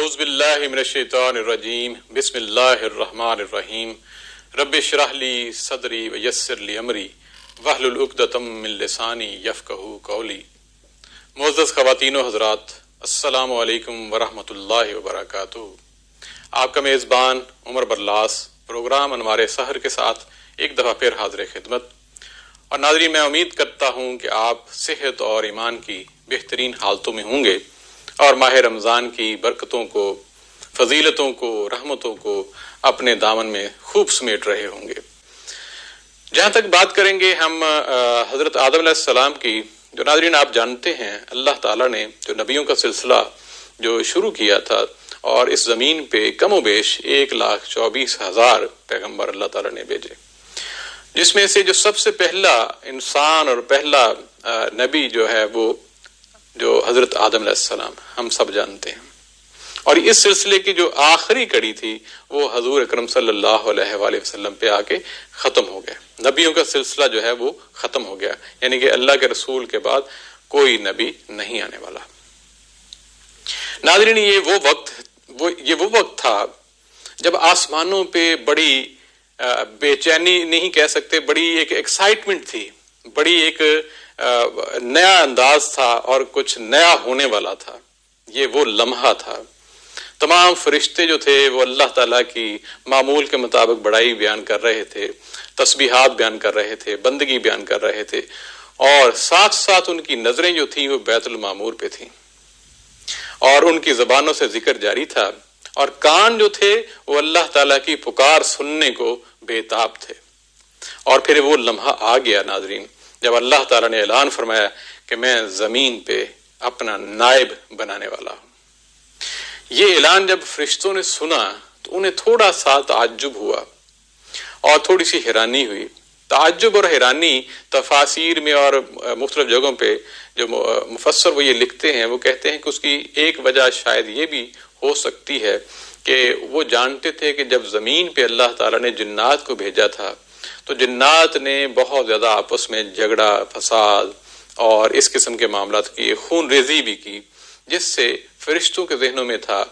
اعوذ باللہ من الشیطان الرجیم بسم اللہ الرحمن الرحیم رب اشرح لی صدری ویسر لی امری واحلل عقدۃ من لسانی یفقہوا قولی۔ معزز خواتین و حضرات، السلام علیکم ورحمۃ اللہ وبرکاتہ۔ آپ کا میزبان عمر برلاس پروگرام انوار سحر کے ساتھ ایک دفعہ پھر حاضر خدمت۔ اور ناظرین، میں امید کرتا ہوں کہ آپ صحت اور ایمان کی بہترین حالتوں میں ہوں گے اور ماہ رمضان کی برکتوں کو، فضیلتوں کو، رحمتوں کو اپنے دامن میں خوب سمیٹ رہے ہوں گے۔ جہاں تک بات کریں گے ہم حضرت آدم علیہ السلام کی، جو ناظرین آپ جانتے ہیں اللہ تعالیٰ نے جو نبیوں کا سلسلہ جو شروع کیا تھا اور اس زمین پہ کم و بیش 1,24,000 پیغمبر اللہ تعالیٰ نے بھیجے، جس میں سے جو سب سے پہلا انسان اور پہلا نبی جو ہے وہ جو حضرت آدم علیہ السلام ہم سب جانتے ہیں، اور اس سلسلے کی جو آخری کڑی تھی وہ حضور اکرم صلی اللہ علیہ وآلہ وسلم پہ آ کے ختم ہو گیا۔ نبیوں کا سلسلہ جو ہے وہ ختم ہو گیا، یعنی کہ اللہ کے رسول کے بعد کوئی نبی نہیں آنے والا۔ ناظرین، یہ وہ وقت تھا جب آسمانوں پہ بڑی بے چینی نہیں کہہ سکتے، بڑی ایک ایکسائٹمنٹ تھی، بڑی ایک نیا انداز تھا اور کچھ نیا ہونے والا تھا۔ یہ وہ لمحہ تھا۔ تمام فرشتے جو تھے وہ اللہ تعالیٰ کی معمول کے مطابق بڑائی بیان کر رہے تھے، تسبیحات بیان کر رہے تھے، بندگی بیان کر رہے تھے، اور ساتھ ساتھ ان کی نظریں جو تھیں وہ بیت المعمور پہ تھیں، اور ان کی زبانوں سے ذکر جاری تھا، اور کان جو تھے وہ اللہ تعالیٰ کی پکار سننے کو بےتاب تھے۔ اور پھر وہ لمحہ آ گیا ناظرین، جب اللہ تعالیٰ نے اعلان فرمایا کہ میں زمین پہ اپنا نائب بنانے والا ہوں۔ یہ اعلان جب فرشتوں نے سنا تو انہیں تھوڑا سا تعجب ہوا اور تھوڑی سی حیرانی ہوئی۔ تعجب اور حیرانی تفاسیر میں اور مختلف جگہوں پہ جو مفسر وہ یہ لکھتے ہیں، وہ کہتے ہیں کہ اس کی ایک وجہ شاید یہ بھی ہو سکتی ہے کہ وہ جانتے تھے کہ جب زمین پہ اللہ تعالیٰ نے جنات کو بھیجا تھا تو جنات نے بہت زیادہ آپس میں جھگڑا، فساد اور اس قسم کے معاملات کی، خون ریزی بھی کی، جس سے فرشتوں کے ذہنوں میں تھا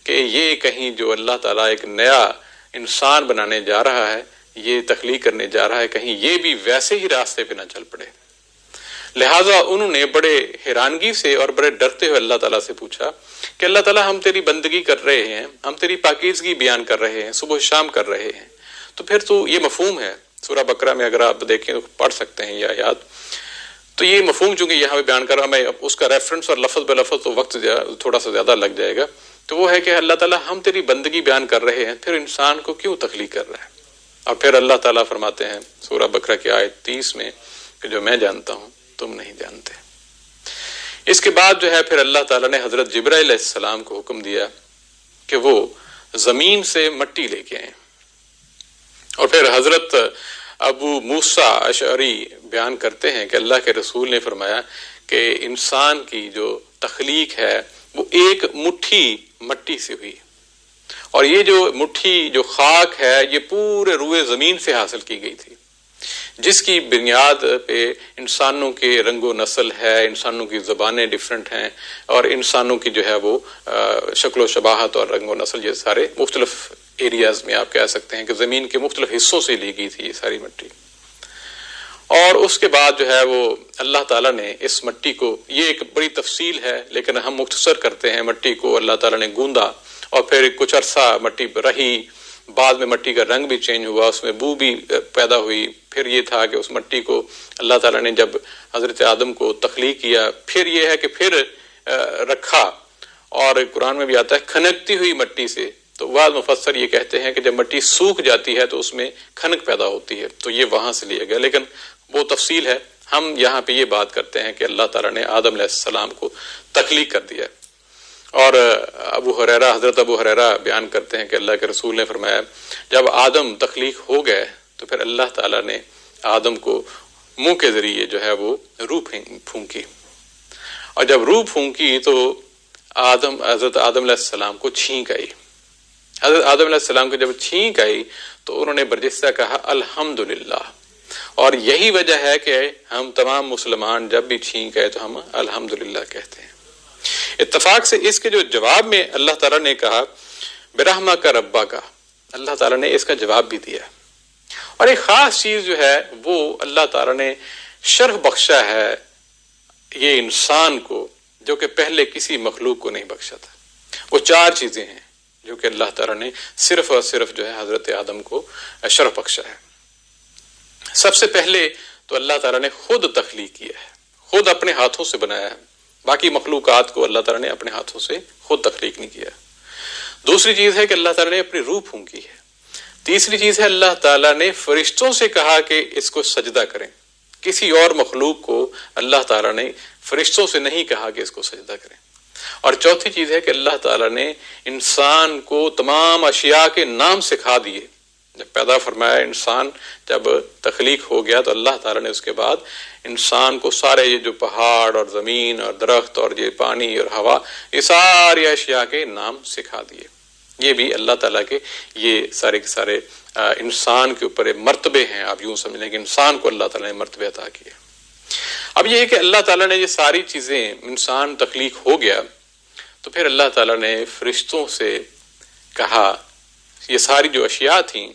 کہ یہ کہیں جو اللہ تعالیٰ ایک نیا انسان بنانے جا رہا ہے، یہ تخلیق کرنے جا رہا ہے، کہیں یہ بھی ویسے ہی راستے پہ نہ چل پڑے۔ لہٰذا انہوں نے بڑے حیرانگی سے اور بڑے ڈرتے ہوئے اللہ تعالیٰ سے پوچھا کہ اللہ تعالیٰ، ہم تیری بندگی کر رہے ہیں، ہم تیری پاکیزگی بیان کر رہے ہیں، صبح و شام کر رہے ہیں، تو پھر تو یہ مفہوم ہے سورہ بقرہ میں، اگر آپ دیکھیں تو پڑھ سکتے ہیں یہ آیات، تو یہ مفہوم چونکہ یہاں پہ بیان کر رہا ہوں میں، اس کا ریفرنس اور لفظ بے لفظ تو وقت تھوڑا سا زیادہ لگ جائے گا، تو وہ ہے کہ اللہ تعالیٰ ہم تیری بندگی بیان کر رہے ہیں، پھر انسان کو کیوں تخلیق کر رہا ہے؟ اور پھر اللہ تعالیٰ فرماتے ہیں سورہ بقرہ کی آیت 30 میں کہ جو میں جانتا ہوں تم نہیں جانتے۔ اس کے بعد جو ہے پھر اللہ تعالیٰ نے حضرت جبرائیل علیہ السلام کو حکم دیا کہ وہ زمین سے مٹی لے کے آئیں، اور پھر حضرت ابو موسیٰ اشعری بیان کرتے ہیں کہ اللہ کے رسول نے فرمایا کہ انسان کی جو تخلیق ہے وہ ایک مٹھی مٹی سے ہوئی، اور یہ جو مٹھی جو خاک ہے یہ پورے روئے زمین سے حاصل کی گئی تھی، جس کی بنیاد پہ انسانوں کے رنگ و نسل ہے، انسانوں کی زبانیں ڈیفرنٹ ہیں، اور انسانوں کی جو ہے وہ شکل و شباہت اور رنگ و نسل، یہ سارے مختلف ایریاز میں آپ کہہ سکتے ہیں کہ زمین کے مختلف حصوں سے لی گئی تھی یہ ساری مٹی۔ اور اس کے بعد جو ہے وہ اللہ تعالیٰ نے اس مٹی کو، یہ ایک بڑی تفصیل ہے لیکن ہم مختصر کرتے ہیں، مٹی کو اللہ تعالیٰ نے گوندا، اور پھر کچھ عرصہ مٹی رہی، بعد میں مٹی کا رنگ بھی چینج ہوا، اس میں بو بھی پیدا ہوئی، پھر یہ تھا کہ اس مٹی کو اللہ تعالیٰ نے جب حضرت آدم کو تخلیق کیا، پھر یہ ہے کہ پھر رکھا، اور قرآن میں بھی آتا ہے کھنکتی ہوئی مٹی سے، تو بعض مفسر یہ کہتے ہیں کہ جب مٹی سوکھ جاتی ہے تو اس میں کھنک پیدا ہوتی ہے، تو یہ وہاں سے لیا گیا، لیکن وہ تفصیل ہے۔ ہم یہاں پہ یہ بات کرتے ہیں کہ اللہ تعالیٰ نے آدم علیہ السلام کو تخلیق کر دیا۔ اور حضرت ابو ہریرہ بیان کرتے ہیں کہ اللہ کے رسول نے فرمایا جب آدم تخلیق ہو گئے تو پھر اللہ تعالیٰ نے آدم کو منہ کے ذریعے جو ہے وہ روح پھونکی، اور جب روح پھونکی تو حضرت آدم علیہ السلام کو چھینک آئی۔ حضرت آدم علیہ السلام کو جب چھینک آئی تو انہوں نے برجستہ کہا الحمدللہ، اور یہی وجہ ہے کہ ہم تمام مسلمان جب بھی چھینک آئے تو ہم الحمدللہ کہتے ہیں۔ اتفاق سے اس کے جو جواب میں اللہ تعالیٰ نے کہا برحمہ کا ربا کا، اللہ تعالیٰ نے اس کا جواب بھی دیا. اور ایک خاص چیز جو ہے وہ اللہ تعالیٰ نے شرف بخشا ہے یہ انسان کو، جو کہ پہلے کسی مخلوق کو نہیں بخشا تھا. وہ 4 چیزیں ہیں جو کہ اللہ تعالیٰ نے صرف اور صرف جو ہے حضرت آدم کو شرف بخشا ہے. سب سے پہلے تو اللہ تعالیٰ نے خود تخلیق کیا ہے، خود اپنے ہاتھوں سے بنایا ہے. باقی مخلوقات کو اللہ تعالیٰ نے اپنے ہاتھوں سے خود تخلیق نہیں کیا. دوسری چیز ہے کہ اللہ تعالیٰ نے اپنی روح پھونکی ہے. تیسری چیز ہے اللہ تعالیٰ نے فرشتوں سے کہا کہ اس کو سجدہ کریں. کسی اور مخلوق کو اللہ تعالیٰ نے فرشتوں سے نہیں کہا کہ اس کو سجدہ کریں. اور چوتھی چیز ہے کہ اللہ تعالیٰ نے انسان کو تمام اشیاء کے نام سکھا دیے. جب پیدا فرمایا انسان، جب تخلیق ہو گیا تو اللہ تعالیٰ نے اس کے بعد انسان کو سارے یہ جو پہاڑ اور زمین اور درخت اور یہ پانی اور ہوا، یہ ساری اشیاء کے نام سکھا دیے. یہ بھی اللہ تعالیٰ کے یہ سارے کے سارے انسان کے اوپر مرتبے ہیں. آپ یوں سمجھ لیں کہ انسان کو اللہ تعالیٰ نے مرتبے عطا کیے. اب یہ ہے کہ اللہ تعالیٰ نے یہ ساری چیزیں، انسان تخلیق ہو گیا تو پھر اللہ تعالیٰ نے فرشتوں سے کہا، یہ ساری جو اشیاء تھیں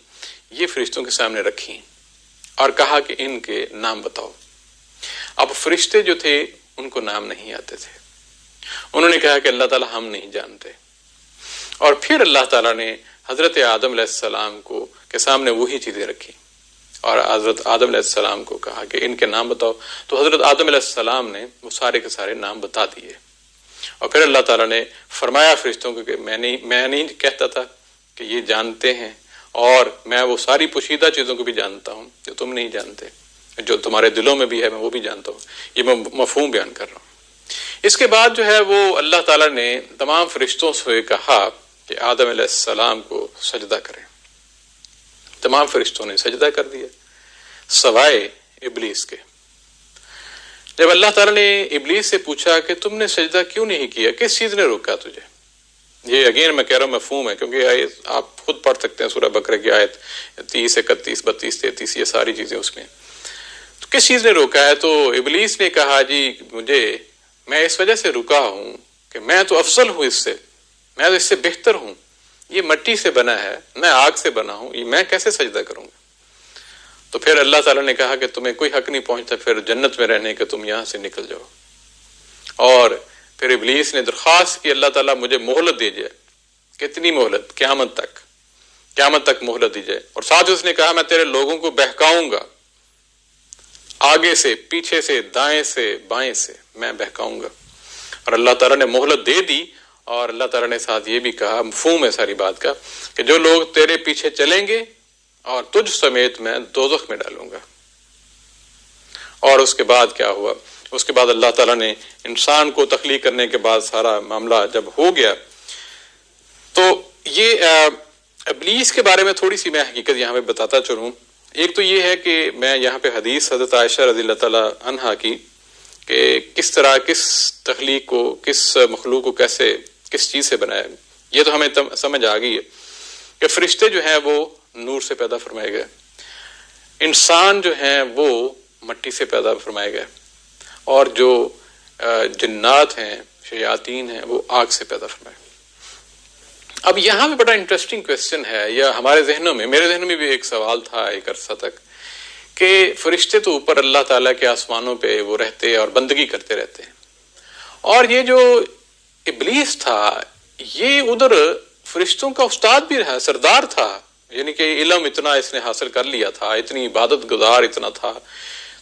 یہ فرشتوں کے سامنے رکھیں اور کہا کہ ان کے نام بتاؤ. اب فرشتے جو تھے ان کو نام نہیں آتے تھے. انہوں نے کہا کہ اللہ تعالیٰ ہم نہیں جانتے. اور پھر اللہ تعالیٰ نے حضرت آدم علیہ السلام کو کے سامنے وہی چیزیں رکھی اور حضرت آدم علیہ السلام کو کہا کہ ان کے نام بتاؤ. تو حضرت آدم علیہ السلام نے وہ سارے کے سارے نام بتا دیے. اور پھر اللہ تعالیٰ نے فرمایا فرشتوں کو کہ میں نہیں کہتا تھا کہ یہ جانتے ہیں، اور میں وہ ساری پوشیدہ چیزوں کو بھی جانتا ہوں جو تم نہیں جانتے، جو تمہارے دلوں میں بھی ہے میں وہ بھی جانتا ہوں. یہ میں مفہوم بیان کر رہا ہوں. اس کے بعد جو ہے وہ اللہ تعالیٰ نے تمام فرشتوں سے کہا کہ آدم علیہ السلام کو سجدہ کریں. تمام فرشتوں نے سجدہ کر دیا سوائے ابلیس کے. جب اللہ تعالیٰ نے ابلیس سے پوچھا کہ تم نے سجدہ کیوں نہیں کیا، کس چیز نے روکا تجھے؟ یہ اگین میں کہہ رہا ہوں مفہوم ہے، کیونکہ آیت آپ خود پڑھ سکتے ہیں سورہ بقرہ کی آیت 30، 31، 32، 33، یہ ساری چیزیں اس میں. تو کس چیز نے روکا ہے؟ تو ابلیس نے کہا جی میں اس وجہ سے رکا ہوں کہ میں تو افضل ہوں اس سے، میں تو اس سے بہتر ہوں. یہ مٹی سے بنا ہے، میں آگ سے بنا ہوں، میں کیسے سجدہ کروں گا؟ تو پھر اللہ تعالیٰ نے کہا کہ تمہیں کوئی حق نہیں پہنچتا پھر جنت میں رہنے کہ تم یہاں سے نکل جاؤ. اور پھر ابلیس نے درخواست کی اللہ تعالیٰ مجھے مہلت دی جائے. کتنی مہلت؟ قیامت تک مہلت دی جائے. اور ساتھ اس نے کہا میں تیرے لوگوں کو بہکاؤں گا، آگے سے، پیچھے سے، دائیں سے، بائیں سے میں بہکاؤں گا. اور اللہ تعالیٰ نے مہلت دے دی. اور اللہ تعالیٰ نے ساتھ یہ بھی کہا، مفہوم ہے ساری بات کا، کہ جو لوگ تیرے پیچھے چلیں گے اور تجھ سمیت میں دوزخ میں ڈالوں گا. اور اس کے بعد کیا ہوا؟ اس کے بعد اللہ تعالیٰ نے انسان کو تخلیق کرنے کے بعد سارا معاملہ جب ہو گیا تو یہ ابلیس کے بارے میں تھوڑی سی میں حقیقت یہاں پہ بتاتا چلوں. ایک تو یہ ہے کہ میں یہاں پہ حدیث حضرت عائشہ رضی اللہ تعالیٰ عنہا کی کہ کس طرح کس تخلیق کو، کس مخلوق کو کیسے کس چیز سے بنایا، یہ تو ہمیں سمجھ آ گئی ہے کہ فرشتے جو ہیں وہ نور سے پیدا فرمائے گئے، انسان جو ہیں وہ مٹی سے پیدا فرمائے گئے، اور جو جنات ہیں، شیاطین ہیں، وہ آگ سے پیدا فرمائے. اب یہاں پہ بڑا انٹرسٹنگ کویسچن ہے، یا ہمارے ذہنوں میں، میرے ذہن میں بھی ایک سوال تھا ایک عرصہ تک کہ فرشتے تو اوپر اللہ تعالیٰ کے آسمانوں پہ وہ رہتے اور بندگی کرتے رہتے ہیں، اور یہ جو ابلیس تھا یہ ادھر فرشتوں کا استاد بھی رہا، سردار تھا، یعنی کہ علم اتنا اس نے حاصل کر لیا تھا، اتنی عبادت گزار اتنا تھا.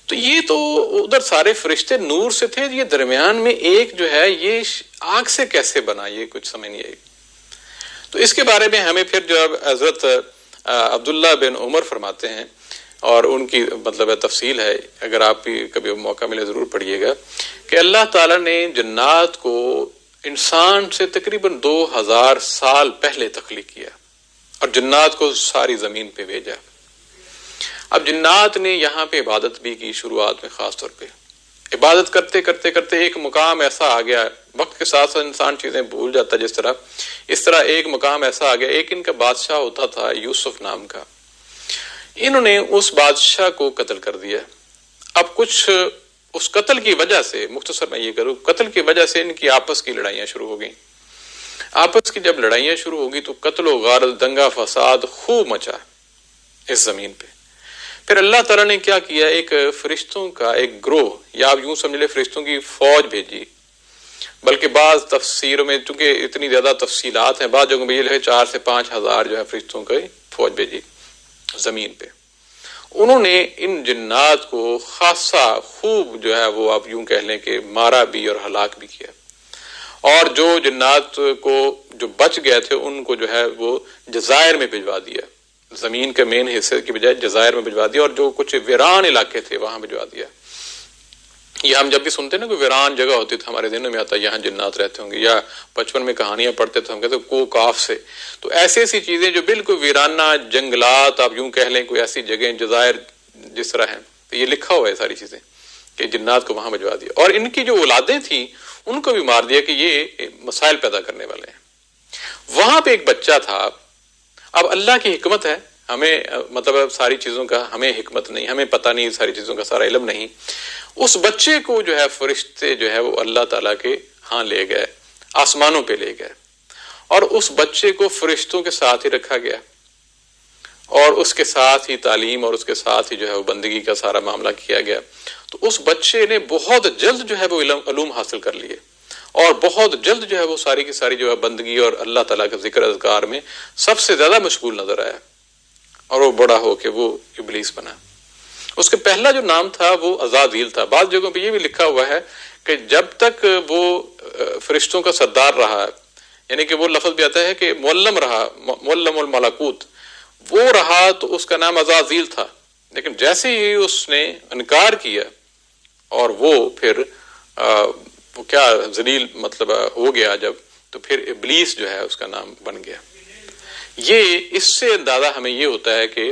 تو یہ تو ادھر سارے فرشتے نور سے تھے، یہ درمیان میں ایک جو ہے یہ آگ سے کیسے بنا، یہ کچھ سمجھ نہیں آئی. تو اس کے بارے میں ہمیں پھر جو حضرت عبداللہ بن عمر فرماتے ہیں، اور ان کی مطلب تفصیل ہے، اگر آپ بھی کبھی موقع ملے ضرور پڑھیے گا، کہ اللہ تعالیٰ نے جنات کو انسان سے تقریباً 2000 سال پہلے تخلیق کیا اور جنات کو ساری زمین پہ بھیجا. اب جنات نے یہاں پہ عبادت بھی کی، شروعات میں خاص طور پہ عبادت کرتے کرتے کرتے ایک مقام ایسا آ گیا، وقت کے ساتھ ساتھ انسان چیزیں بھول جاتا ہے اس طرح ایک مقام ایسا آ گیا. ایک ان کا بادشاہ ہوتا تھا یوسف نام کا، انہوں نے اس بادشاہ کو قتل کر دیا. اب کچھ اس قتل کی وجہ سے، مختصر میں یہ کروں، قتل کی وجہ سے ان کی آپس کی لڑائیاں شروع ہو گئیں. آپس کی جب لڑائیاں شروع ہوگی تو قتل و غارت، دنگا فساد خوب مچا اس زمین پہ. پھر اللہ تعالیٰ نے کیا کیا، ایک فرشتوں کا ایک گروہ، یا آپ یوں سمجھ لیں فرشتوں کی فوج بھیجی. بلکہ بعض تفسیروں میں چونکہ اتنی زیادہ تفصیلات ہیں، بعض جگہوں میں یہ لکھے 4 سے 5 ہزار جو ہے فرشتوں کی فوج بھیجی زمین پہ. انہوں نے ان جنات کو خاصا خوب جو ہے وہ آپ یوں کہہ لیں کہ مارا بھی اور ہلاک بھی کیا. اور جو جنات کو جو بچ گئے تھے ان کو جو ہے وہ جزائر میں بھجوا دیا، زمین کے مین حصے کی بجائے جزائر میں بھجوا دیا، اور جو کچھ ویران علاقے تھے وہاں بھجوا دیا. یہ ہم جب بھی سنتے ہیں نا کوئی ویران جگہ ہوتی تھی، ہمارے ذہنوں میں آتا ہے یہاں جنات رہتے ہوں گے، یا بچپن میں کہانیاں پڑھتے تھے ہم کہتے کو کاف سے. تو ایسی ایسی چیزیں جو بالکل ویرانہ جنگلات، آپ یوں کہہ لیں کوئی ایسی جگہیں جزائر جس طرح ہیں، تو یہ لکھا ہوا ہے ساری چیزیں کہ جنات کو وہاں بھجوا دیا. اور ان کی جو اولادیں تھیں ان کو بھی مار دیا کہ یہ مسائل پیدا کرنے والے ہیں. وہاں پہ ایک بچہ تھا. اب اللہ کی حکمت ہے، ہمیں مطلب ساری چیزوں کا ہمیں حکمت نہیں، ہمیں پتہ نہیں، ساری چیزوں کا سارا علم نہیں. اس بچے کو جو ہے فرشتے جو ہے وہ اللہ تعالیٰ کے ہاں لے گئے، آسمانوں پہ لے گئے، اور اس بچے کو فرشتوں کے ساتھ ہی رکھا گیا، اور اس کے ساتھ ہی تعلیم اور اس کے ساتھ ہی جو ہے وہ بندگی کا سارا معاملہ کیا گیا. تو اس بچے نے بہت جلد جو ہے وہ علوم حاصل کر لیے، اور بہت جلد جو ہے وہ ساری کی ساری جو ہے بندگی اور اللہ تعالیٰ کے ذکر اذکار میں سب سے زیادہ مشغول نظر آیا، اور وہ بڑا ہو کے وہ ابلیس بنا. اس کے پہلا جو نام تھا وہ عزازیل تھا. بعض جگہوں پہ یہ بھی لکھا ہوا ہے کہ جب تک وہ فرشتوں کا سردار رہا، یعنی کہ وہ لفظ بھی آتا ہے کہ معلم رہا، معلم الملکوت، وہ رہا تو اس کا نام عزازیل تھا. لیکن جیسے ہی اس نے انکار کیا اور وہ پھر وہ کیا ذلیل مطلب ہو گیا جب، تو پھر ابلیس جو ہے اس کا نام بن گیا. یہ اس سے اندازہ ہمیں یہ ہوتا ہے کہ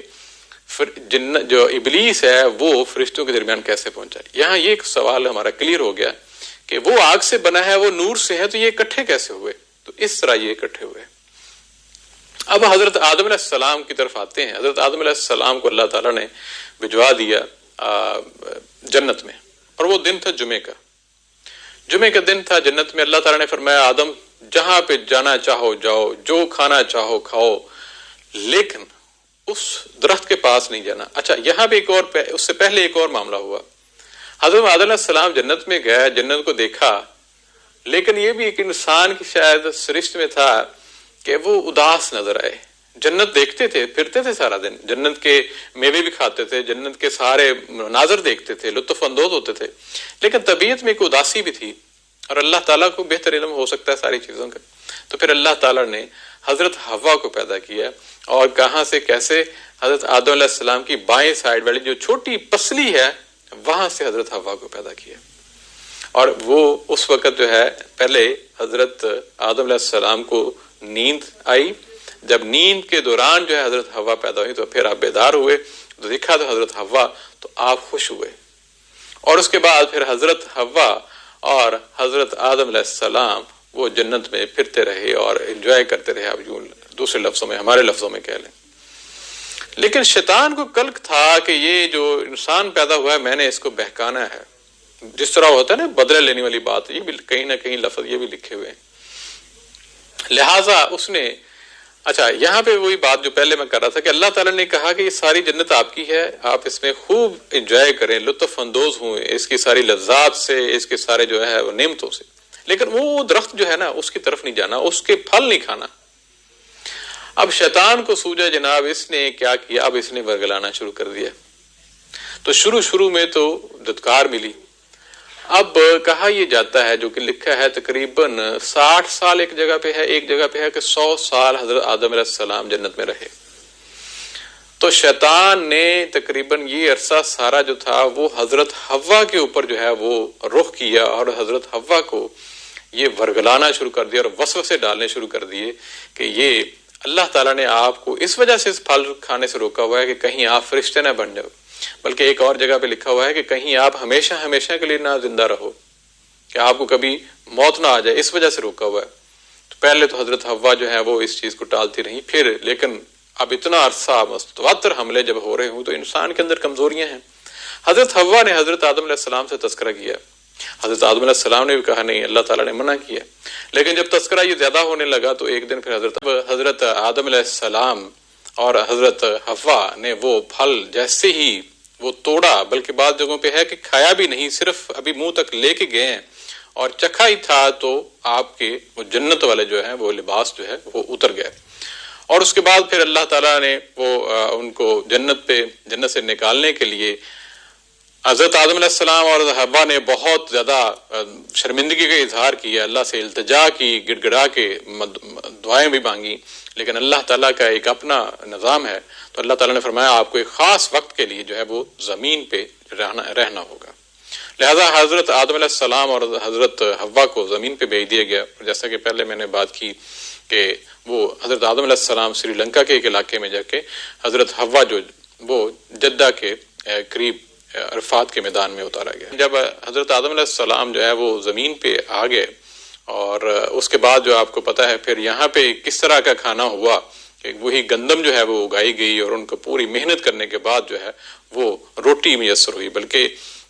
جو ابلیس ہے وہ فرشتوں کے درمیان کیسے پہنچا. یہاں یہ ایک سوال ہمارا کلیئر ہو گیا کہ وہ آگ سے بنا ہے، وہ نور سے ہے، تو یہ اکٹھے کیسے ہوئے؟ تو اس طرح یہ اکٹھے ہوئے. اب حضرت آدم علیہ السلام کی طرف آتے ہیں. حضرت آدم علیہ السلام کو اللہ تعالیٰ نے بھجوا دیا جنت میں، اور وہ دن تھا جمعے کا. جمعے کا دن تھا جنت میں. اللہ تعالیٰ نے فرمایا آدم جہاں پہ جانا چاہو جاؤ، جو کھانا چاہو کھاؤ، لیکن اس درخت کے پاس نہیں جانا. اچھا، یہاں پہ ایک اور اس سے پہلے ایک اور معاملہ ہوا. حضرت آدم علیہ السلام جنت میں گئے، جنت کو دیکھا، لیکن یہ بھی ایک انسان کی شاید سرشت میں تھا کہ وہ اداس نظر آئے. جنت دیکھتے تھے، پھرتے تھے سارا دن، جنت کے میوے بھی کھاتے تھے، جنت کے سارے مناظر دیکھتے تھے، لطف اندوز ہوتے تھے، لیکن طبیعت میں ایک اداسی بھی تھی. اور اللہ تعالیٰ کو بہتر علم ہو سکتا ہے ساری چیزوں کا. تو پھر اللہ تعالیٰ نے حضرت حوا کو پیدا کیا، اور کہاں سے کیسے؟ حضرت آدم علیہ السلام کی بائیں سائڈ والی جو چھوٹی پسلی ہے وہاں سے حضرت حوا کو پیدا کیا. اور وہ اس وقت جو ہے پہلے حضرت آدم علیہ السلام کو نیند آئی. جب نیند کے دوران جو ہے حضرت حوا پیدا ہوئی تو پھر آپ بیدار ہوئے، تو دیکھا تو حضرت حوا، تو آپ خوش ہوئے. اور اس کے بعد پھر حضرت حوا اور حضرت آدم علیہ السلام وہ جنت میں پھرتے رہے اور انجوائے کرتے رہے. اب یوں دوسرے لفظوں میں، ہمارے لفظوں میں کہہ لیں. لیکن شیطان کو کلک تھا کہ یہ جو انسان پیدا ہوا ہے میں نے اس کو بہکانا ہے. جس طرح ہوتا ہے نا بدلہ لینے والی بات، یہ بھی کہیں نہ کہیں لفظ یہ بھی لکھے ہوئے ہیں. لہٰذا اس نے، اچھا یہاں پہ وہی بات جو پہلے میں کر رہا تھا کہ اللہ تعالیٰ نے کہا کہ یہ ساری جنت آپ کی ہے، آپ اس میں خوب انجوائے کریں، لطف اندوز ہوں اس کی ساری لذات سے، اس کے سارے جو ہے وہ نعمتوں سے. لیکن وہ درخت جو ہے نا اس کی طرف نہیں جانا، اس کے پھل نہیں کھانا. اب شیطان کو سوجا جناب، اس نے کیا کیا؟ اب اس نے ورگلانا شروع کر دیا. تو شروع میں تو دھتکار ملی. اب کہا یہ جاتا ہے، جو کہ لکھا ہے تقریباً 60 سال ایک جگہ پہ ہے، ایک جگہ پہ ہے کہ 100 سال حضرت آدم علیہ السلام جنت میں رہے. تو شیطان نے تقریباً یہ عرصہ سارا جو تھا وہ حضرت حوا کے اوپر جو ہے وہ رخ کیا، اور حضرت حوا کو یہ ورگلانا شروع کر دیا اور وسوسے ڈالنے شروع کر دیے کہ یہ اللہ تعالیٰ نے آپ کو اس وجہ سے اس پھل کھانے سے روکا ہوا ہے کہ کہیں آپ فرشتے نہ بن جاؤ. بلکہ ایک اور جگہ پہ لکھا ہوا ہے کہ کہیں آپ ہمیشہ کے لیے نہ زندہ رہو، کہ آپ کو کبھی موت نہ آ جائے، اس وجہ سے روکا ہوا ہے. تو پہلے تو حضرت حوا جو ہے وہ اس چیز کو ٹالتی رہی. پھر لیکن اب اتنا عرصہ متواتر حملے جب ہو رہے ہوں تو انسان کے اندر کمزوریاں ہیں. حضرت حوا نے حضرت آدم علیہ السلام سے تذکرہ کیا، حضرت آدم علیہ السلام نے بھی کہا نہیں، اللہ تعالیٰ نے منع کیا، لیکن جب تذکرہ یہ زیادہ ہونے لگا تو ایک دن پھر حضرت آدم علیہ السلام اور حضرت حوا نے وہ پھل جیسے ہی وہ توڑا، بلکہ بعض جگہوں پہ ہے کہ کھایا بھی نہیں، صرف ابھی منہ تک لے کے گئے ہیں اور چکھا ہی تھا تو آپ کے وہ جنت والے جو ہیں وہ لباس جو ہے وہ اتر گئے، اور اس کے بعد پھر اللہ تعالیٰ نے وہ ان کو جنت سے نکالنے کے لیے حضرت آدم علیہ السلام اور حوا نے بہت زیادہ شرمندگی کا اظہار کیا، اللہ سے التجا کی، گڑ گڑا کے دعائیں بھی مانگی، لیکن اللہ تعالیٰ کا ایک اپنا نظام ہے، تو اللہ تعالیٰ نے فرمایا آپ کو ایک خاص وقت کے لیے جو ہے وہ زمین پہ رہنا ہوگا، لہذا حضرت آدم علیہ السلام اور حضرت حوا کو زمین پہ بھیج دیا گیا۔ جیسا کہ پہلے میں نے بات کی کہ وہ حضرت آدم علیہ السلام سری لنکا کے ایک علاقے میں جا کے، حضرت حوا جو وہ جدہ کے قریب عرفات کے میدان میں اتارا گیا۔ جب حضرت آدم علیہ السلام جو ہے وہ زمین پہ آ گئے، اور اس کے بعد جو آپ کو پتا ہے پھر یہاں پہ کس طرح کا کھانا ہوا کہ وہی گندم جو ہے وہ اگائی گئی، اور ان کو پوری محنت کرنے کے بعد جو ہے وہ روٹی میسر ہوئی، بلکہ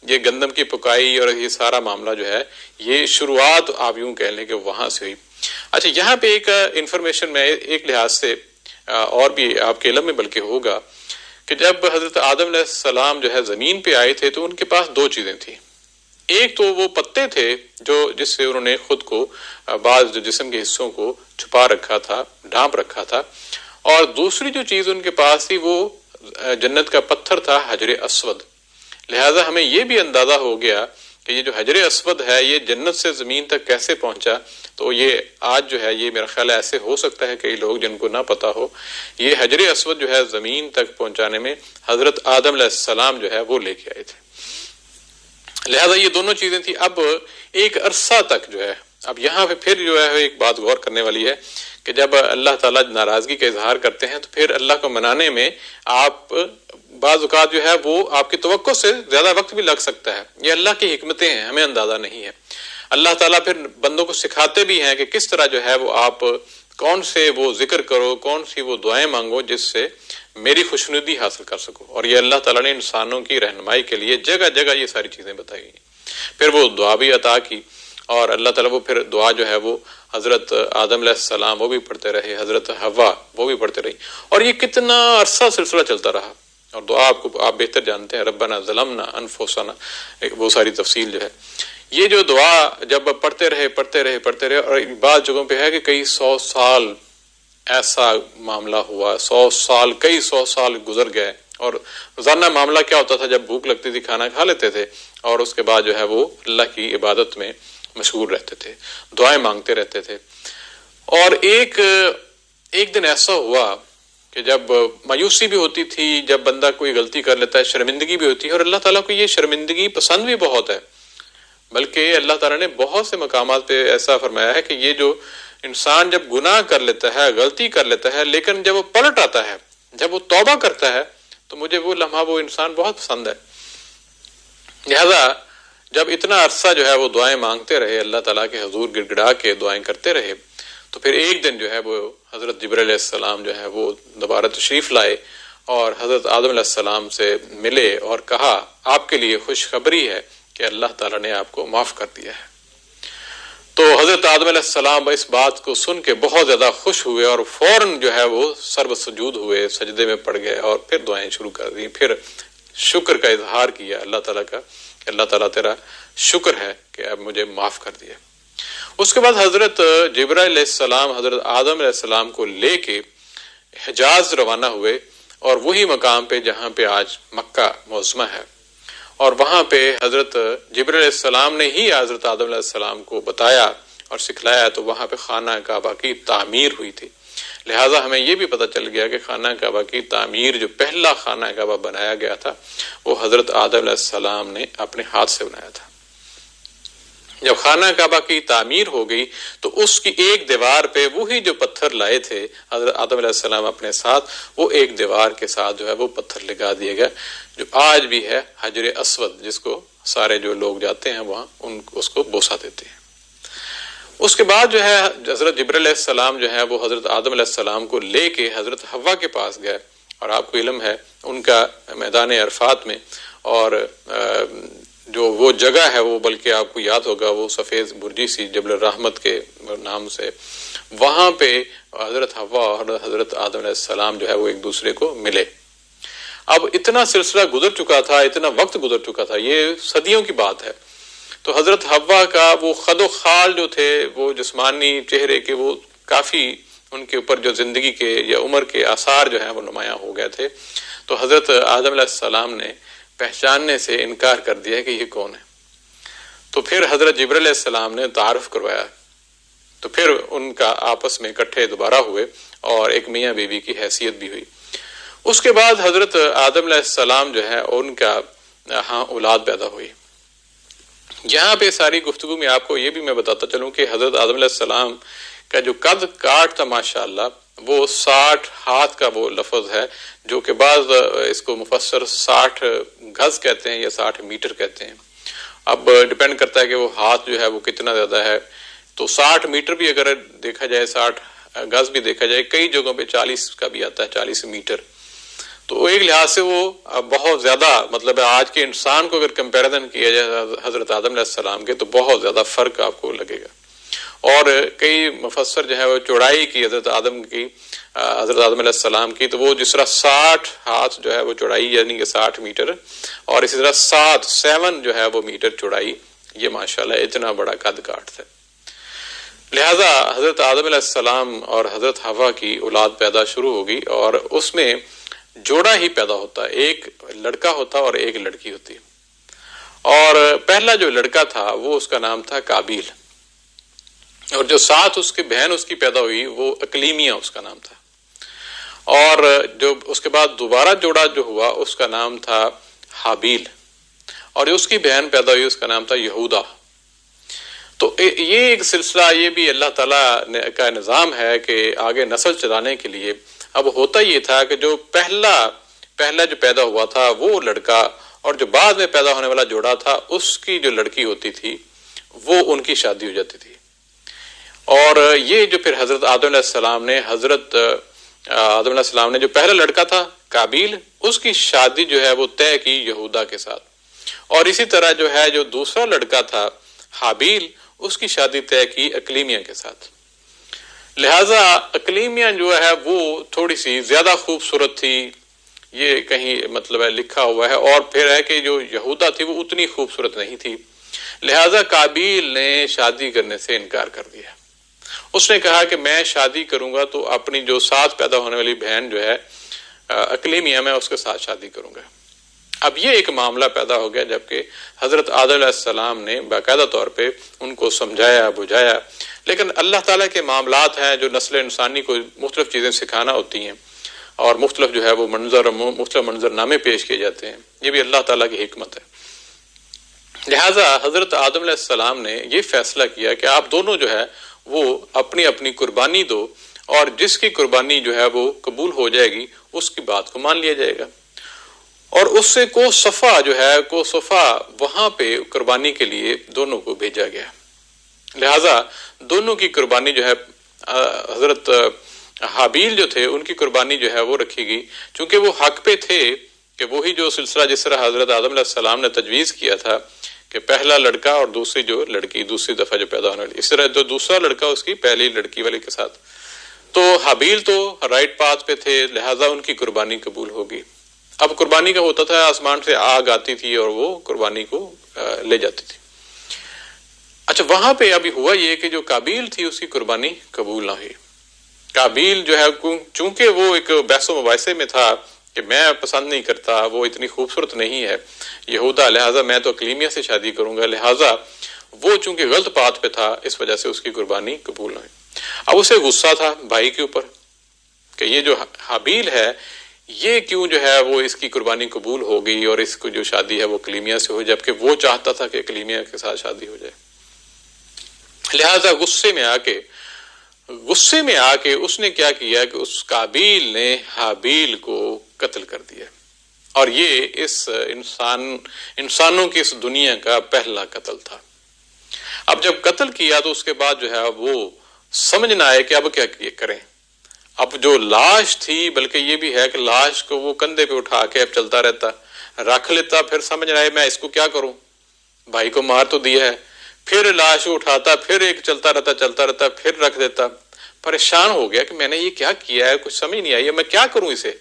یہ گندم کی پکائی اور یہ سارا معاملہ جو ہے یہ شروعات آپ یوں کہہ لیں کہ وہاں سے ہوئی۔ اچھا، یہاں پہ ایک انفارمیشن میں ایک لحاظ سے اور بھی آپ کے علم میں بلکہ ہوگا کہ جب حضرت آدم علیہ السلام جو ہے زمین پہ آئے تھے تو ان کے پاس دو چیزیں تھیں، ایک تو وہ پتے تھے جس سے انہوں نے خود کو بعض جو جسم کے حصوں کو چھپا رکھا تھا، ڈھانپ رکھا تھا، اور دوسری جو چیز ان کے پاس تھی وہ جنت کا پتھر تھا، حجر اسود۔ لہذا ہمیں یہ بھی اندازہ ہو گیا کہ یہ جو حجر اسود ہے یہ جنت سے زمین تک کیسے پہنچا، تو یہ آج جو ہے یہ میرا خیال ہے ایسے ہو سکتا ہے کئی لوگ جن کو نہ پتا ہو، یہ حجر اسود جو ہے زمین تک پہنچانے میں حضرت آدم علیہ السلام جو ہے وہ لے کے آئے تھے۔ لہذا یہ دونوں چیزیں تھیں۔ اب ایک عرصہ تک جو ہے، اب یہاں پہ پھر جو ہے ایک بات غور کرنے والی ہے کہ جب اللہ تعالیٰ ناراضگی کا اظہار کرتے ہیں تو پھر اللہ کو منانے میں آپ بعض اوقات جو ہے وہ آپ کی توقع سے زیادہ وقت بھی لگ سکتا ہے، یہ اللہ کی حکمتیں ہیں، ہمیں اندازہ نہیں ہے۔ اللہ تعالیٰ پھر بندوں کو سکھاتے بھی ہیں کہ کس طرح جو ہے وہ آپ کون سے وہ ذکر کرو، کون سی وہ دعائیں مانگو جس سے میری خوشنودی حاصل کر سکو، اور یہ اللہ تعالیٰ نے انسانوں کی رہنمائی کے لیے جگہ جگہ یہ ساری چیزیں بتائی گئی۔ پھر وہ دعا بھی عطا کی، اور اللہ تعالیٰ وہ پھر دعا جو ہے وہ حضرت آدم علیہ السلام وہ بھی پڑھتے رہے، حضرت حوا وہ بھی پڑھتے رہی، اور یہ کتنا عرصہ سلسلہ چلتا رہا۔ اور دعا آپ بہتر جانتے ہیں، ربنا ظلمنا انفسنا، وہ ساری تفصیل جو ہے، یہ جو دعا جب پڑھتے رہے، اور بعض جگہوں پہ ہے کہ کئی 100 سال ایسا معاملہ ہوا، کئی سو سال گزر گئے، اور روزانہ معاملہ کیا ہوتا تھا، جب بھوک لگتی تھی کھانا کھا لیتے تھے، اور اس کے بعد جو ہے وہ اللہ کی عبادت میں مشغول رہتے تھے، دعائیں مانگتے رہتے تھے۔ اور ایک دن ایسا ہوا کہ جب مایوسی بھی ہوتی تھی، جب بندہ کوئی غلطی کر لیتا ہے، شرمندگی بھی ہوتی ہے، اور اللہ تعالیٰ کو یہ شرمندگی پسند بھی بہت ہے، بلکہ اللہ تعالیٰ نے بہت سے مقامات پہ ایسا فرمایا ہے کہ یہ جو انسان جب گناہ کر لیتا ہے، غلطی کر لیتا ہے، لیکن جب وہ پلٹ آتا ہے، جب وہ توبہ کرتا ہے، تو مجھے وہ لمحہ وہ انسان بہت پسند ہے۔ لہذا جب اتنا عرصہ جو ہے وہ دعائیں مانگتے رہے، اللہ تعالیٰ کے حضور گڑ گڑا کے دعائیں کرتے رہے، تو پھر ایک دن جو ہے وہ حضرت جبرائیل علیہ السلام جو ہے وہ دوبارہ تشریف لائے، اور حضرت آدم علیہ السلام سے ملے اور کہا آپ کے لیے خوشخبری ہے کہ اللہ تعالیٰ نے آپ کو معاف کر دیا ہے۔ تو حضرت آدم علیہ السلام اس بات کو سن کے بہت زیادہ خوش ہوئے، اور فوراً جو ہے وہ سر سجود ہوئے، سجدے میں پڑ گئے، اور پھر دعائیں شروع کر دی، پھر شکر کا اظہار کیا اللہ تعالیٰ کا کہ اللہ تعالیٰ تیرا شکر ہے کہ اب مجھے معاف کر دیا۔ اس کے بعد حضرت جبرائیل علیہ السلام حضرت آدم علیہ السلام کو لے کے حجاز روانہ ہوئے، اور وہی مقام پہ جہاں پہ آج مکہ معظمہ ہے، اور وہاں پہ حضرت جبرائیل علیہ السلام نے ہی حضرت آدم علیہ السلام کو بتایا اور سکھلایا، تو وہاں پہ خانہ کعبہ کی تعمیر ہوئی تھی۔ لہٰذا ہمیں یہ بھی پتہ چل گیا کہ خانہ کعبہ کی تعمیر، جو پہلا خانہ کعبہ بنایا گیا تھا، وہ حضرت آدم علیہ السلام نے اپنے ہاتھ سے بنایا تھا۔ جب خانہ کعبہ کی تعمیر ہو گئی تو اس کی ایک دیوار پہ وہی جو پتھر لائے تھے حضرت آدم علیہ السلام اپنے ساتھ، وہ ایک دیوار کے ساتھ جو ہے وہ پتھر لگا دیا گیا، جو آج بھی ہے حجر اسود، جس کو سارے جو لوگ جاتے ہیں وہاں اس کو بوسہ دیتے ہیں۔ اس کے بعد جو ہے حضرت جبرائیل علیہ السلام جو ہے وہ حضرت آدم علیہ السلام کو لے کے حضرت حوا کے پاس گئے، اور آپ کو علم ہے ان کا میدان عرفات میں اور جو وہ جگہ ہے وہ بلکہ آپ کو یاد ہوگا وہ سفید برجی سی جبل الرحمت کے نام سے، وہاں پہ حضرت حوا اور حضرت آدم علیہ السلام جو ہے وہ ایک دوسرے کو ملے۔ اب اتنا سلسلہ گزر چکا تھا، اتنا وقت گزر چکا تھا، یہ صدیوں کی بات ہے۔ تو حضرت حوا کا وہ خد و خال جو تھے، وہ جسمانی چہرے کے وہ کافی ان کے اوپر جو زندگی کے یا عمر کے آثار جو ہیں وہ نمایاں ہو گئے تھے۔ تو حضرت آدم علیہ السلام نے پہچاننے سے انکار کر دیا کہ یہ کون ہے۔ تو پھر حضرت جبرائیل علیہ السلام نے تعارف کروایا، تو پھر ان کا آپس میں اکٹھے دوبارہ ہوئے اور ایک میاں بیوی کی حیثیت بھی ہوئی۔ اس کے بعد حضرت آدم علیہ السلام جو ہے ان کا اولاد پیدا ہوئی۔ یہاں پہ ساری گفتگو میں آپ کو یہ بھی میں بتاتا چلوں کہ حضرت آدم علیہ السلام کا جو قد کاٹ تھا ماشاءاللہ، وہ 60 ہاتھ کا وہ لفظ ہے، جو کہ بعض اس کو مفسر 60 گز کہتے ہیں یا 60 میٹر کہتے ہیں۔ اب ڈیپینڈ کرتا ہے کہ وہ ہاتھ جو ہے وہ کتنا زیادہ ہے، تو 60 میٹر بھی اگر دیکھا جائے، 60 گز بھی دیکھا جائے، کئی جگہوں پہ 40 کا بھی آتا ہے، 40 میٹر۔ تو ایک لحاظ سے وہ بہت زیادہ، مطلب آج کے انسان کو اگر کمپیریزن کیا جائے حضرت آدم علیہ السلام کے، تو بہت زیادہ فرق آپ کو لگے گا۔ اور کئی مفسر جو ہے وہ چوڑائی کی حضرت آدم علیہ السلام کی، تو وہ جس طرح 60 ہاتھ جو ہے وہ چوڑائی، یعنی کہ 60 میٹر، اور اسی طرح 7 جو ہے وہ میٹر چوڑائی، یہ ماشاءاللہ اتنا بڑا قد کاٹ تھا۔ لہذا حضرت آدم علیہ السلام اور حضرت حوا کی اولاد پیدا شروع ہوگی، اور اس میں جوڑا ہی پیدا ہوتا ہے، ایک لڑکا ہوتا اور ایک لڑکی ہوتی۔ اور پہلا جو لڑکا تھا وہ اس کا نام تھا قابیل، اور جو ساتھ اس کی بہن اس کی پیدا ہوئی وہ اقلیمیہ اس کا نام تھا۔ اور جو اس کے بعد دوبارہ جوڑا جو ہوا اس کا نام تھا حابیل، اور جو اس کی بہن پیدا ہوئی اس کا نام تھا یہودا۔ تو یہ ایک سلسلہ، یہ بھی اللہ تعالیٰ کا نظام ہے کہ آگے نسل چلانے کے لیے۔ اب ہوتا یہ تھا کہ جو پہلا جو پیدا ہوا تھا وہ لڑکا، اور جو بعد میں پیدا ہونے والا جوڑا تھا اس کی جو لڑکی ہوتی تھی وہ ان کی شادی ہو جاتی تھی۔ اور یہ جو پھر حضرت آدم علیہ السلام نے جو پہلا لڑکا تھا قابیل، اس کی شادی جو ہے وہ طے کی یہودا کے ساتھ، اور اسی طرح جو ہے جو دوسرا لڑکا تھا حابیل، اس کی شادی طے کی اقلیمیہ کے ساتھ۔ لہذا اقلیمیہ جو ہے وہ تھوڑی سی زیادہ خوبصورت تھی، یہ کہیں مطلب ہے لکھا ہوا ہے، اور پھر ہے کہ جو یہودا تھی وہ اتنی خوبصورت نہیں تھی۔ لہذا قابیل نے شادی کرنے سے انکار کر دیا۔ اس نے کہا کہ میں شادی کروں گا تو اپنی جو ساتھ پیدا ہونے والی بہن جو ہے اقلیمیہ، میں اس کے ساتھ شادی کروں گا۔ اب یہ ایک معاملہ پیدا ہو گیا، جبکہ حضرت آدم علیہ السلام نے باقاعدہ طور پہ ان کو سمجھایا بجھایا، لیکن اللہ تعالیٰ کے معاملات ہیں جو نسل انسانی کو مختلف چیزیں سکھانا ہوتی ہیں، اور مختلف جو ہے وہ مختلف منظرنامے پیش کیے جاتے ہیں، یہ بھی اللہ تعالیٰ کی حکمت ہے۔ لہٰذا حضرت آدم علیہ السلام نے یہ فیصلہ کیا کہ آپ دونوں جو ہے وہ اپنی اپنی قربانی دو، اور جس کی قربانی جو ہے وہ قبول ہو جائے گی اس کی بات کو مان لیا جائے گا۔ اور اس سے کو صفا وہاں پہ قربانی کے لیے دونوں کو بھیجا گیا۔ لہٰذا دونوں کی قربانی جو ہے، حضرت حابیل جو تھے ان کی قربانی جو ہے وہ رکھی گئی، چونکہ وہ حق پہ تھے کہ وہی جو سلسلہ جس طرح حضرت آدم علیہ السلام نے تجویز کیا تھا کہ پہلا لڑکا اور دوسری جو لڑکی دوسری دفعہ جو پیدا ہونے والی، اس طرح جو دوسرا لڑکا اس کی پہلی لڑکی والے کے ساتھ، تو حابیل تو رائٹ پاتھ پہ تھے، لہٰذا ان کی قربانی قبول ہوگی۔ اب قربانی کا ہوتا تھا، آسمان سے آگ آتی تھی اور وہ قربانی کو لے جاتی تھی۔ اچھا، وہاں پہ ابھی ہوا یہ کہ جو قابیل تھی اس کی قربانی قبول نہ ہوئی۔ قابیل جو ہے چونکہ وہ ایک بحث و مباحثے میں تھا کہ میں پسند نہیں کرتا، وہ اتنی خوبصورت نہیں ہے یہودا، لہٰذا میں تو اقلیمیہ سے شادی کروں گا، لہٰذا وہ چونکہ غلط بات پہ تھا اس وجہ سے اس کی قربانی قبول نہ ہوئی۔ اب اسے غصہ تھا بھائی کے اوپر کہ یہ جو حابیل ہے یہ کیوں جو ہے وہ اس کی قربانی قبول ہو گئی اور اس کو جو شادی ہے وہ اقلیمیہ سے ہو، جبکہ وہ چاہتا تھا کہ اقلیمیہ کے ساتھ شادی ہو جائے۔ لہٰذا غصے میں آ کے اس نے کیا کیا کہ اس قابیل نے حابیل کو قتل کر دیا، اور یہ اس انسانوں کی اس دنیا کا پہلا قتل تھا۔ اب جب قتل کیا تو اس کے بعد جو ہے وہ سمجھ نہ آئے کہ اب کیا کریں۔ اب جو لاش تھی، بلکہ یہ بھی ہے کہ لاش کو وہ کندھے پہ اٹھا کے اب چلتا رہتا، رکھ لیتا, پھر سمجھ آئے میں اس کو کیا کروں, بھائی کو مار تو دیا ہے, پھر لاش اٹھاتا, پھر ایک چلتا رہتا, پھر رکھ دیتا. پریشان ہو گیا کہ میں نے یہ کیا کیا ہے, کچھ سمجھ نہیں آئی, میں کیا کروں اسے.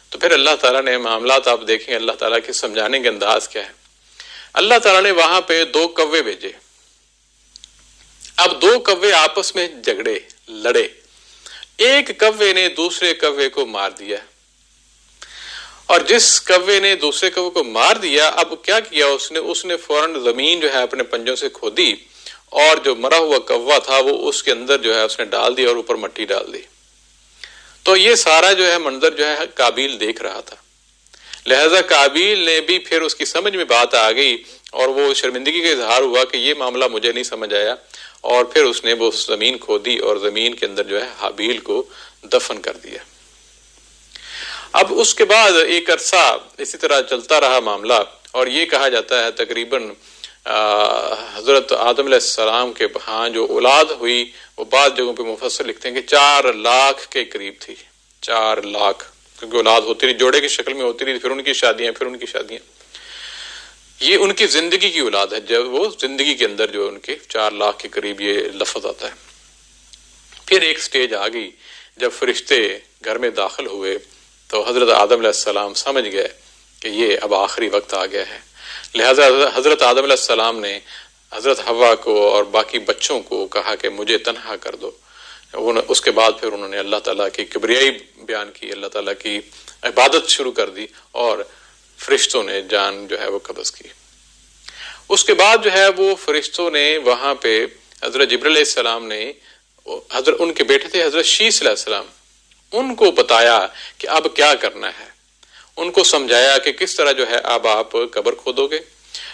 تو پھر اللہ تعالیٰ نے معاملات آپ دیکھیں اللہ تعالیٰ کے سمجھانے کے انداز کیا ہے. اللہ تعالیٰ نے وہاں پہ 2 کوے بھیجے. اب 2 کوے آپس میں جھگڑے, لڑے. ایک کوے نے دوسرے کوے کو مار دیا, اور جس کوے نے دوسرے کوے کو مار دیا, اب کیا کیا اس نے فوراً زمین جو ہے اپنے پنجوں سے کھودی, اور جو مرا ہوا کوا تھا وہ اس کے اندر جو ہے اس نے ڈال دی, اور اوپر مٹی ڈال دی. تو یہ سارا جو ہے منظر جو ہے قابیل دیکھ رہا تھا. لہذا قابیل نے بھی پھر اس کی سمجھ میں بات آ گئی, اور وہ شرمندگی کا اظہار ہوا کہ یہ معاملہ مجھے نہیں سمجھ آیا, اور پھر اس نے وہ زمین کھودی اور زمین کے اندر جو ہے حابیل کو دفن کر دیا. اب اس کے بعد ایک عرصہ اسی طرح چلتا رہا معاملہ, اور یہ کہا جاتا ہے تقریباً حضرت آدم علیہ السلام کے ہاں جو اولاد ہوئی وہ بعض جگہوں پہ مفسر لکھتے ہیں کہ 4 لاکھ کے قریب تھی. 4 لاکھ, کیونکہ اولاد ہوتی رہی, جوڑے کی شکل میں ہوتی رہی, پھر ان کی شادیاں. یہ ان کی زندگی کی اولاد ہے, جب وہ زندگی کے اندر جو ان کے 4 لاکھ کے قریب یہ لفظ آتا ہے. پھر ایک سٹیج آ گئی جب فرشتے گھر میں داخل ہوئے, تو حضرت آدم علیہ السلام سمجھ گئے کہ یہ اب آخری وقت آ گیا ہے. لہذا حضرت آدم علیہ السلام نے حضرت حوا کو اور باقی بچوں کو کہا کہ مجھے تنہا کر دو. اس کے بعد پھر انہوں نے اللہ تعالیٰ کی کبریائی بیان کی, اللہ تعالیٰ کی عبادت شروع کر دی, اور فرشتوں نے جان جو ہے وہ قبض کی. اس کے بعد جو ہے وہ فرشتوں نے وہاں پہ حضرت جبرائیل علیہ السلام نے ان کے بیٹے تھے حضرت شیس علیہ السلام, ان کو بتایا کہ اب کیا کرنا ہے. ان کو سمجھایا کہ کس طرح جو ہے اب آپ قبر کھودو گے,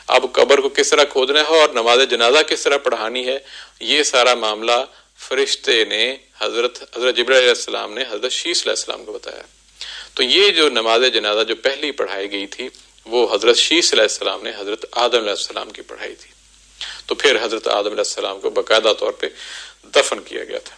اب قبر کو کس طرح کھودنا ہے, اور نماز جنازہ کس طرح پڑھانی ہے. یہ سارا معاملہ فرشتے نے حضرت جبرائیل علیہ السلام نے حضرت شیس علیہ السلام کو بتایا. تو یہ جو نماز جنازہ جو پہلی پڑھائی گئی تھی وہ حضرت شیس علیہ السلام نے حضرت آدم علیہ السلام کی پڑھائی تھی. تو پھر حضرت آدم علیہ السلام کو باقاعدہ طور پہ دفن کیا گیا تھا.